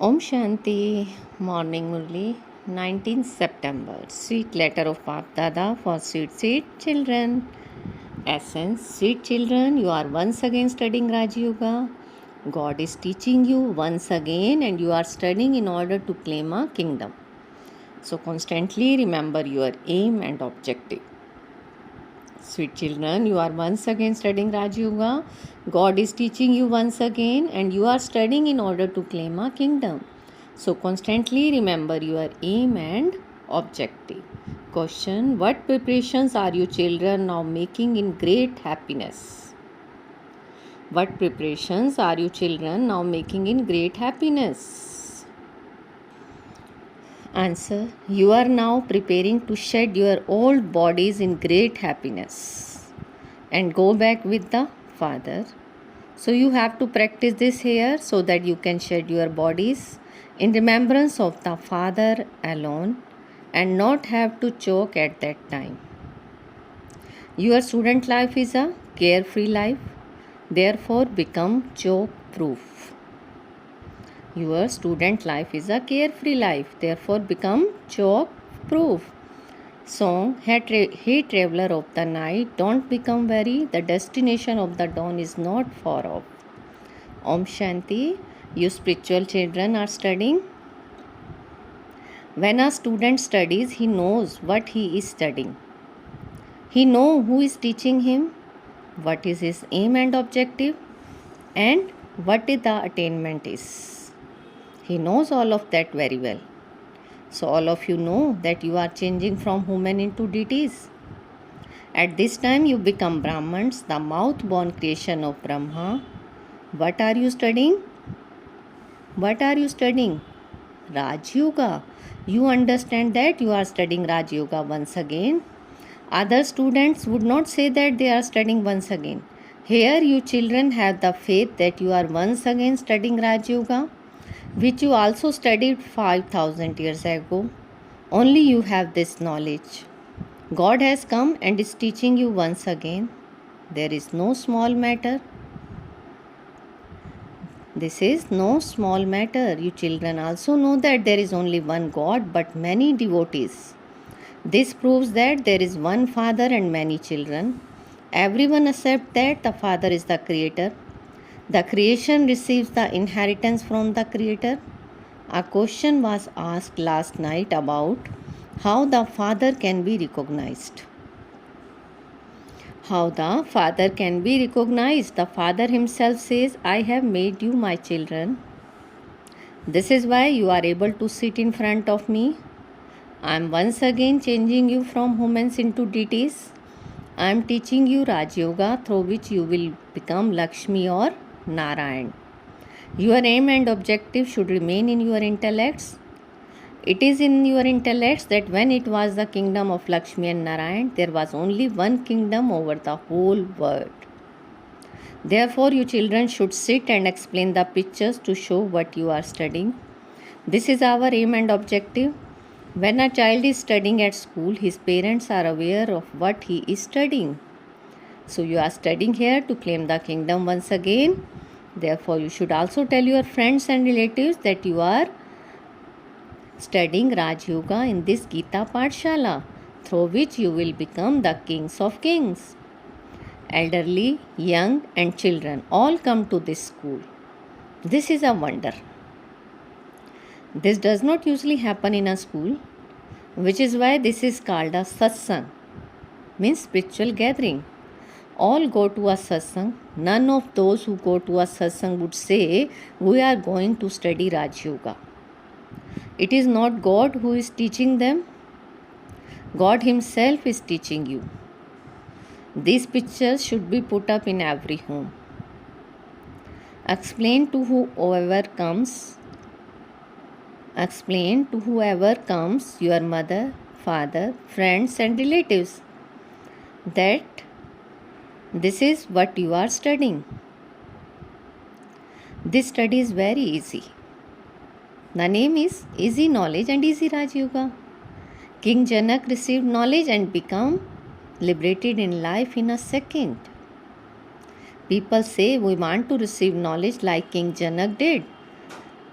Om Shanti, Morning Murli, 19th September. Sweet letter of Bap Dada for sweet children. Essence, sweet children, you are once again studying Raj Yoga. God is teaching you once again, and you are studying in order to claim a kingdom. So constantly remember your aim and objective. Sweet children, you are once again studying Raj Yoga. God is teaching you once again, and you are studying in order to claim a kingdom. So constantly remember your aim and objective. Question: what preparations are you children now making in great happiness? What preparations are you children now making in great happiness? Answer: you are now preparing to shed your old bodies in great happiness and go back with the Father. So you have to practice this here so that you can shed your bodies in remembrance of the Father alone and not have to choke at that time. Your student life is a carefree life, therefore become choke proof. Your student life is a carefree life, therefore become choke proof. Song: Hey traveler of the night, don't become weary, the destination of the dawn is not far off. Om Shanti, you spiritual children are studying. When a student studies, he knows what he is studying. He knows who is teaching him, what is his aim and objective, and what is the attainment is. He knows all of that very well. So all of you know that you are changing from human into deities. At this time you become Brahmans, the mouth-born creation of Brahma. What are you studying? What are you studying? Raj Yoga. You understand that you are studying Raj Yoga once again. Other students would not say that they are studying once again. Here you children have the faith that you are once again studying Raj Yoga, which you also studied 5,000 years ago. Only you have this knowledge. God has come and is teaching you once again. There is no small matter. This is no small matter. You children also know that there is only one God but many devotees. This proves that there is one Father and many children. Everyone accepts that the Father is the Creator. The creation receives the inheritance from the Creator. A question was asked last night about how the Father can be recognized. How the Father can be recognized? The Father himself says, I have made you my children. This is why you are able to sit in front of me. I am once again changing you from humans into deities. I am teaching you Raj Yoga through which you will become Lakshmi or Narayan. Your aim and objective should remain in your intellects. It is in your intellects that when it was the kingdom of Lakshmi and Narayan, there was only one kingdom over the whole world. Therefore, you children should sit and explain the pictures to show what you are studying. This is our aim and objective. When a child is studying at school, his parents are aware of what he is studying. So you are studying here to claim the kingdom once again. Therefore, you should also tell your friends and relatives that you are studying Raj Yoga in this Gita Pathshala, through which you will become the kings of kings. Elderly, young and children all come to this school. This is a wonder. This does not usually happen in a school, which is why this is called a satsang, means spiritual gathering. All go to a satsang. None of those who go to a satsang would say, we are going to study Raj Yoga. It is not God who is teaching them. God himself is teaching you. These pictures should be put up in every home. Explain to whoever comes, your mother, father, friends and relatives, that this is what you are studying. This study is very easy. The name is Easy Knowledge and Easy Raj Yoga. King Janak received knowledge and became liberated in life in a second. People say we want to receive knowledge like King Janak did.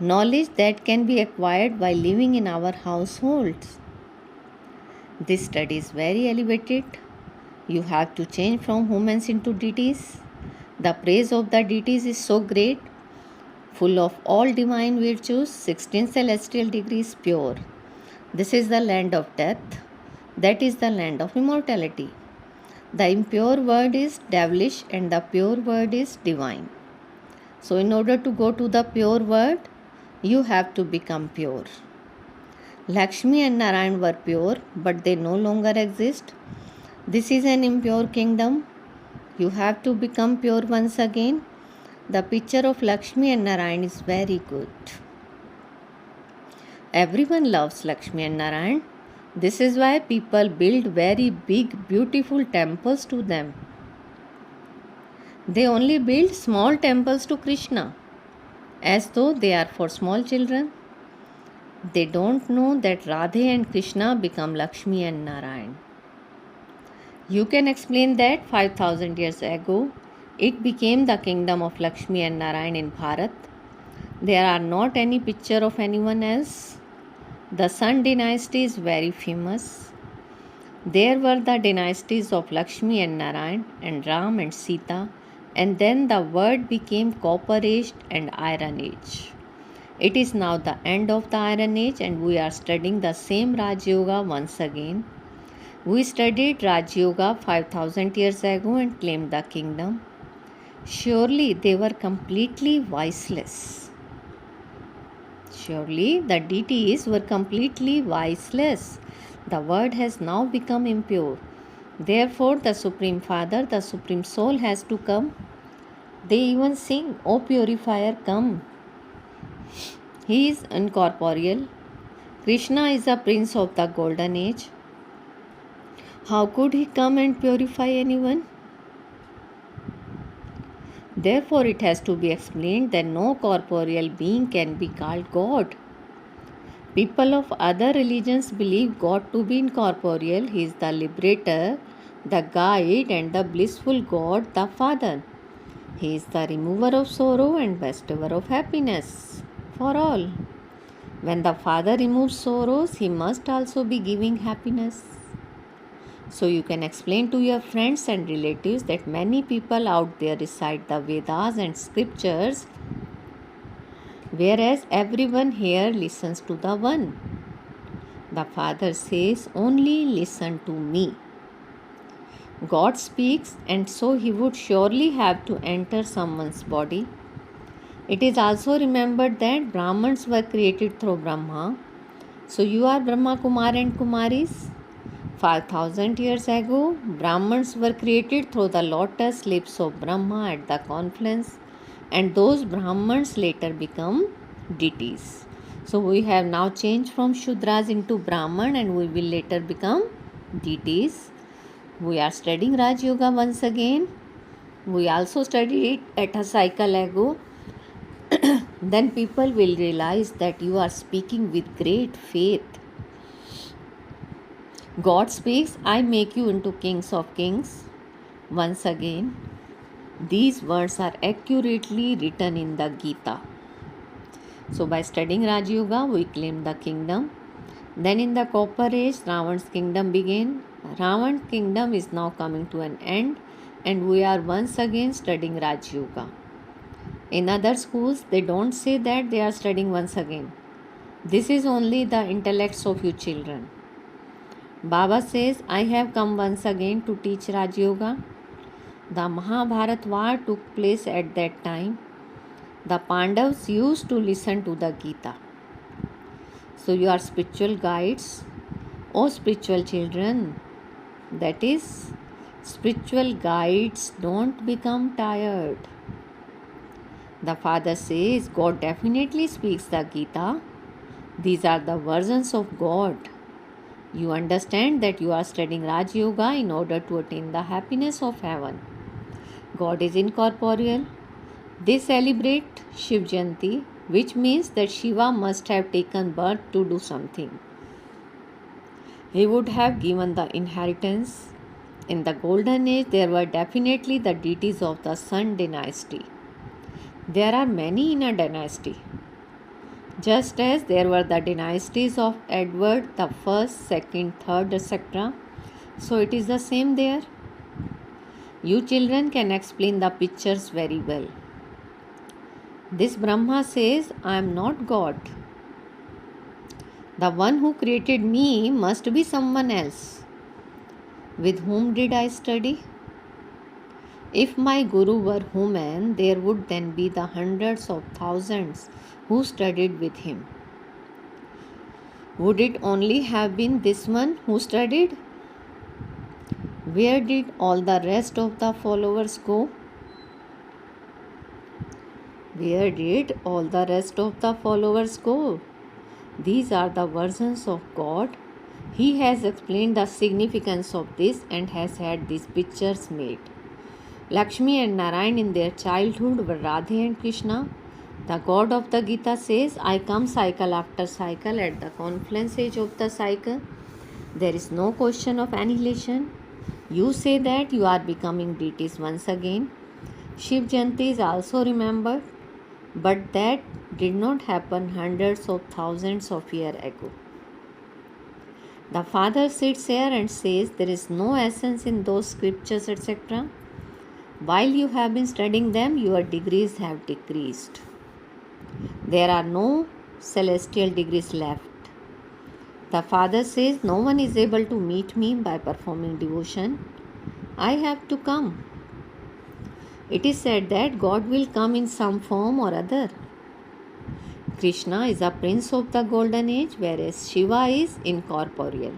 knowledge that can be acquired while living in our households. This study is very elevated. You have to change from humans into deities. The praise of the deities is so great, full of all divine virtues, 16 celestial degrees pure. This is the land of death. That is the land of immortality. The impure word is devilish and the pure word is divine. So, in order to go to the pure word, you have to become pure. Lakshmi and Narayan were pure, but they no longer exist. This is an impure kingdom. You have to become pure once again. The picture of Lakshmi and Narayan is very good. Everyone loves Lakshmi and Narayan. This is why people build very big, beautiful temples to them. They only build small temples to Krishna, as though they are for small children. They don't know that Radhe and Krishna become Lakshmi and Narayan. You can explain that 5000 years ago, it became the kingdom of Lakshmi and Narayan in Bharat. There are not any picture of anyone else. The Sun dynasty is very famous. There were the dynasties of Lakshmi and Narayan and Ram and Sita, and then the world became Copper Age and Iron Age. It is now the end of the Iron Age and we are studying the same Raj Yoga once again. We studied Raj Yoga 5000 years ago and claimed the kingdom. Surely they were completely voiceless. Surely the deities were completely voiceless. The word has now become impure. Therefore, the Supreme Father, the Supreme Soul has to come. They even sing, O Purifier, come. He is incorporeal. Krishna is the Prince of the Golden Age. How could he come and purify anyone? Therefore, it has to be explained that no corporeal being can be called God. People of other religions believe God to be incorporeal. He is the liberator, the guide, and the blissful God, the Father. He is the remover of sorrow and bestower of happiness for all. When the Father removes sorrows, he must also be giving happiness. So you can explain to your friends and relatives that many people out there recite the Vedas and scriptures, whereas everyone here listens to the one. The Father says, only listen to me. God speaks, and so he would surely have to enter someone's body. It is also remembered that Brahmins were created through Brahma. So you are Brahma Kumar and Kumaris. 5000 years ago, Brahmins were created through the lotus lips of Brahma at the confluence, and those Brahmins later become deities. So we have now changed from Shudras into Brahman and we will later become deities. We are studying Raj Yoga once again. We also studied it at a cycle ago. Then people will realize that you are speaking with great faith. God speaks, I make you into kings of kings. Once again, these words are accurately written in the Gita. So by studying Raj Yoga, we claim the kingdom. Then in the Copper Age, Ravan's kingdom began. Ravan's kingdom is now coming to an end and we are once again studying Raj Yoga. In other schools, they don't say that they are studying once again. This is only the intellects of you children. Baba says, I have come once again to teach Raj Yoga. The Mahabharat war took place at that time. The Pandavas used to listen to the Gita. So you are spiritual guides. Oh spiritual children, that is, spiritual guides, don't become tired. The Father says, God definitely speaks the Gita. These are the versions of God. You understand that you are studying Raj Yoga in order to attain the happiness of heaven. God is incorporeal. They celebrate Shiv Jayanti, which means that Shiva must have taken birth to do something. He would have given the inheritance. In the Golden Age, there were definitely the deities of the Sun dynasty. There are many in a dynasty. Just as there were the dynasties of Edward the first, second, third, etc. So it is the same there. You children can explain the pictures very well. This Brahma says, I am not God. The one who created me must be someone else. With whom did I study? If my Guru were human, there would then be the hundreds of thousands who studied with him. Would it only have been this one who studied? Where did all the rest of the followers go? Where did all the rest of the followers go? These are the versions of God. He has explained the significance of this and has had these pictures made. Lakshmi and Narayan in their childhood were Radhe and Krishna. The God of the Gita says, I come cycle after cycle at the confluence age of the cycle. There is no question of annihilation. You say that you are becoming deities once again. Shiv Jayanti is also remembered, but that did not happen hundreds of thousands of years ago. The father sits here and says there is no essence in those scriptures, etc. While you have been studying them, your degrees have decreased. There are no celestial degrees left. The father says, no one is able to meet me by performing devotion. I have to come. It is said that God will come in some form or other. Krishna is a prince of the golden age, whereas Shiva is incorporeal.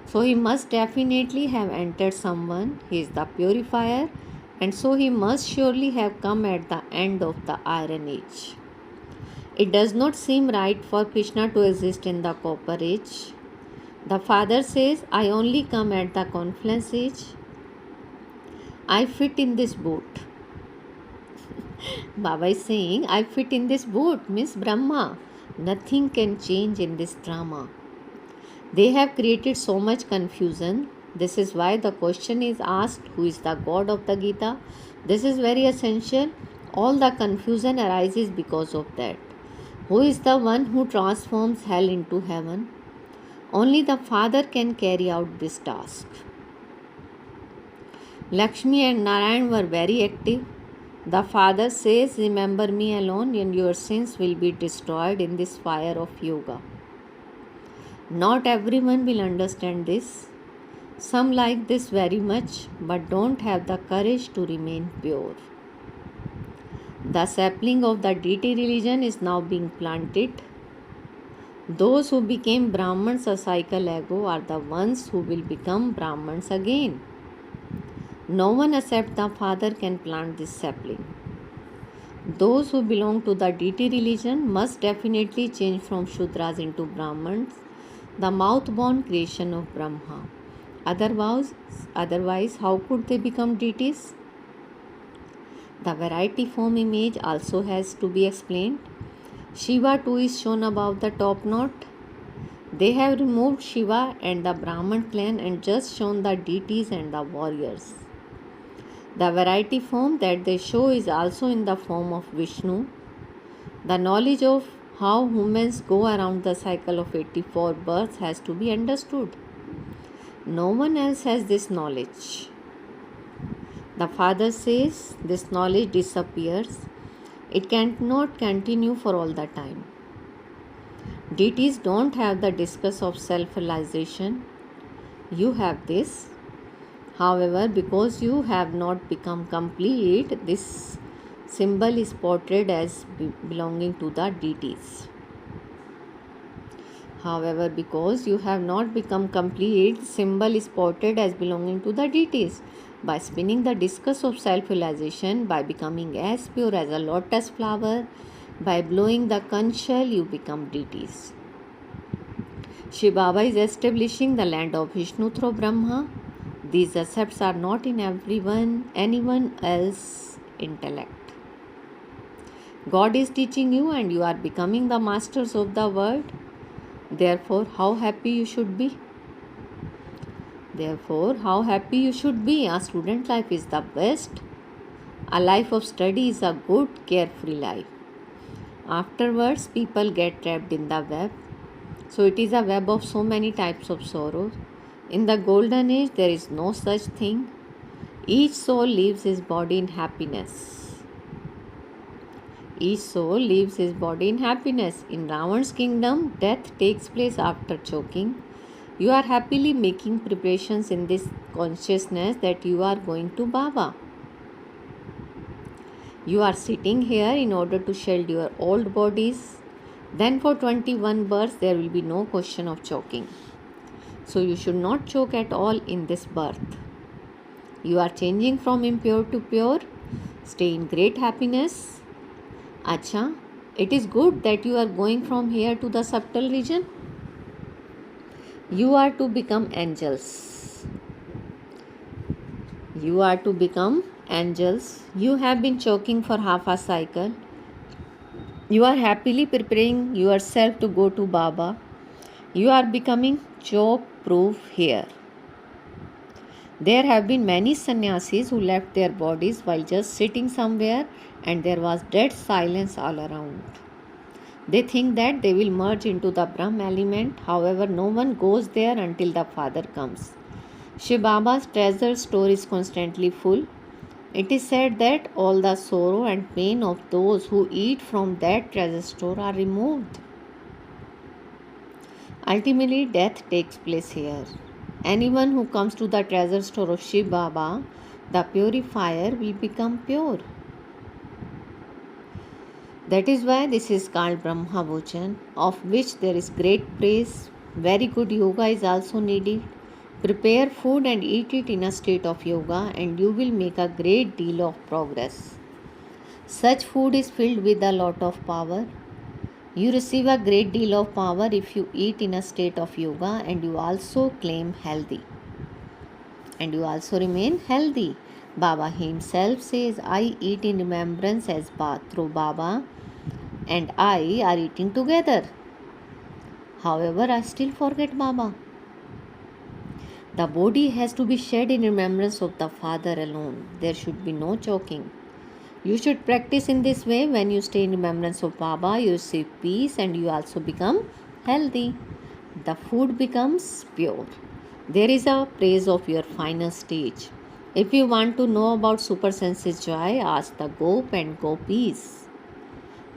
So he must definitely have entered someone. He is the purifier, and so he must surely have come at the end of the iron age. It does not seem right for Krishna to exist in the copper age. The father says, I only come at the confluence age. I fit in this boat. Baba is saying, I fit in this boat, Miss Brahma. Nothing can change in this drama. They have created so much confusion. This is why the question is asked, who is the God of the Gita? This is very essential. All the confusion arises because of that. Who is the one who transforms hell into heaven? Only the Father can carry out this task. Lakshmi and Narayan were very active. The Father says, remember me alone and your sins will be destroyed in this fire of yoga. Not everyone will understand this. Some like this very much but don't have the courage to remain pure. The sapling of the deity religion is now being planted. Those who became Brahmans a cycle ago are the ones who will become Brahmans again. No one except the Father can plant this sapling. Those who belong to the deity religion must definitely change from Shudras into Brahmans, the mouth-born creation of Brahma. Otherwise, how could they become deities? The variety form image also has to be explained. Shiva too is shown above the top knot. They have removed Shiva and the Brahman clan and just shown the deities and the warriors. The variety form that they show is also in the form of Vishnu. The knowledge of how humans go around the cycle of 84 births has to be understood. No one else has this knowledge. The Father says this knowledge disappears. It cannot continue for all the time. Deities don't have the discus of self-realization. You have this. However, because you have not become complete, this symbol is portrayed as belonging to the deities. However, because you have not become complete, symbol is portrayed as belonging to the deities. By spinning the discus of self-realization, by becoming as pure as a lotus flower, by blowing the conch shell, you become deities. Shiv Baba is establishing the land of Vishnu through Brahma. These accepts are not in anyone else's intellect. God is teaching you and you are becoming the masters of the world. Therefore, how happy you should be. A student life is the best. A life of study is a good, carefree life. Afterwards, people get trapped in the web. So it is a web of so many types of sorrows. In the golden age, there is no such thing. Each soul leaves his body in happiness. Each soul leaves his body in happiness. In Ravan's kingdom, death takes place after choking. You are happily making preparations in this consciousness that you are going to Baba. You are sitting here in order to shed your old bodies. Then for 21 births, there will be no question of choking. So you should not choke at all in this birth. You are changing from impure to pure. Stay in great happiness. Acha, it is good that you are going from here to the subtle region. You are to become angels. You are to become angels. You have been choking for half a cycle. You are happily preparing yourself to go to Baba. You are becoming choke proof here. There have been many sannyasis who left their bodies while just sitting somewhere and there was dead silence all around. They think that they will merge into the Brahm element. However, no one goes there until the Father comes. Shiv Baba's treasure store is constantly full. It is said that all the sorrow and pain of those who eat from that treasure store are removed. Ultimately, death takes place here. Anyone who comes to the treasure store of Shiv Baba, the purifier, will become pure. That is why this is called Brahma Bhojan, of which there is great praise. Very good yoga is also needed. Prepare food and eat it in a state of yoga, and you will make a great deal of progress. Such food is filled with a lot of power. You receive a great deal of power if you eat in a state of yoga, and you also claim healthy. And you also remain healthy. Baba himself says, I eat in remembrance as through Baba and I are eating together. However, I still forget Baba. The body has to be shed in remembrance of the Father alone. There should be no choking. You should practice in this way. When you stay in remembrance of Baba, you receive peace and you also become healthy. The food becomes pure. There is a praise of your final stage. If you want to know about super senses joy, ask the Gop and Gopis.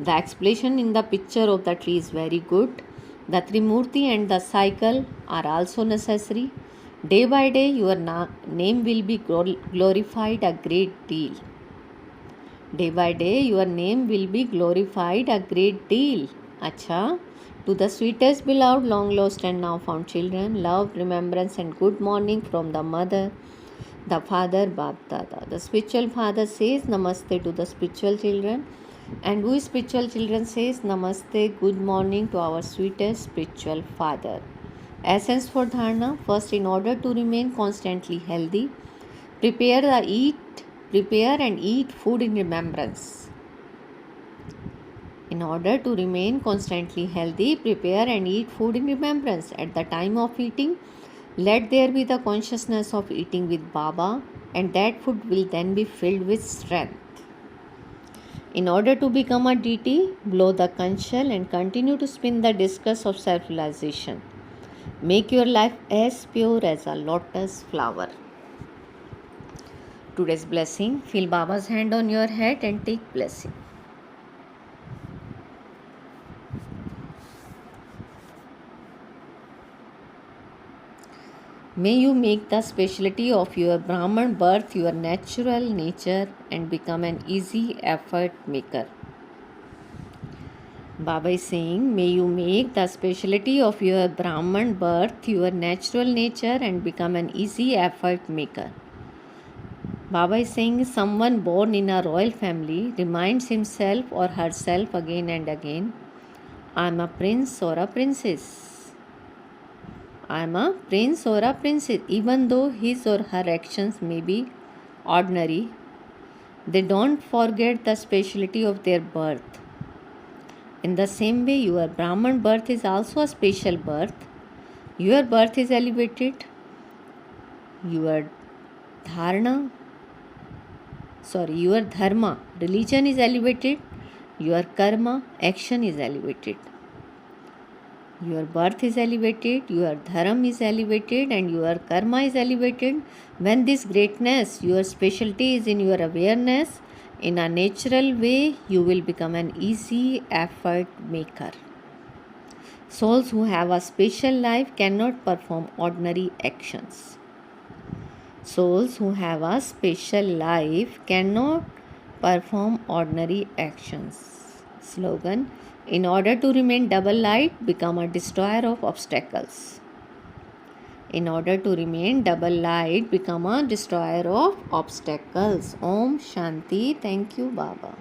The explanation in the picture of the tree is very good. The Trimurti and the cycle are also necessary. Day by day, your name will be glorified a great deal. Day by day, your name will be glorified a great deal. Acha. To the sweetest beloved, long lost and now found children, love, remembrance and good morning from the mother, the father, Bap Dada. The spiritual father says Namaste to the spiritual children, and we spiritual children says Namaste, good morning to our sweetest spiritual father. Essence for dharana. First, in order to remain constantly healthy, prepare and eat food in remembrance. In order to remain constantly healthy, prepare and eat food in remembrance. At the time of eating, let there be the consciousness of eating with Baba, and that food will then be filled with strength. In order to become a deity, blow the conch shell and continue to spin the discus of self-realization. Make your life as pure as a lotus flower. Today's blessing. Feel Baba's hand on your head and take blessing. May you make the specialty of your Brahman birth your natural nature and become an easy effort maker. Baba is saying, may you make the specialty of your Brahman birth your natural nature and become an easy effort maker. Baba is saying, someone born in a royal family reminds himself or herself again and again, I am a prince or a princess. I am a prince or a princess. Even though his or her actions may be ordinary, they don't forget the specialty of their birth. In the same way, your Brahman birth is also a special birth. Your birth is elevated. Your dharma, religion is elevated. your karma, action is elevated. Your birth is elevated, your dharma is elevated, and your karma is elevated. When this greatness, your specialty is in your awareness, in a natural way, you will become an easy effort maker. Souls who have a special life cannot perform ordinary actions. Souls who have a special life cannot perform ordinary actions. Slogan: in order to remain double light, become a destroyer of obstacles. In order to remain double light, become a destroyer of obstacles. Om Shanti. Thank you, Baba.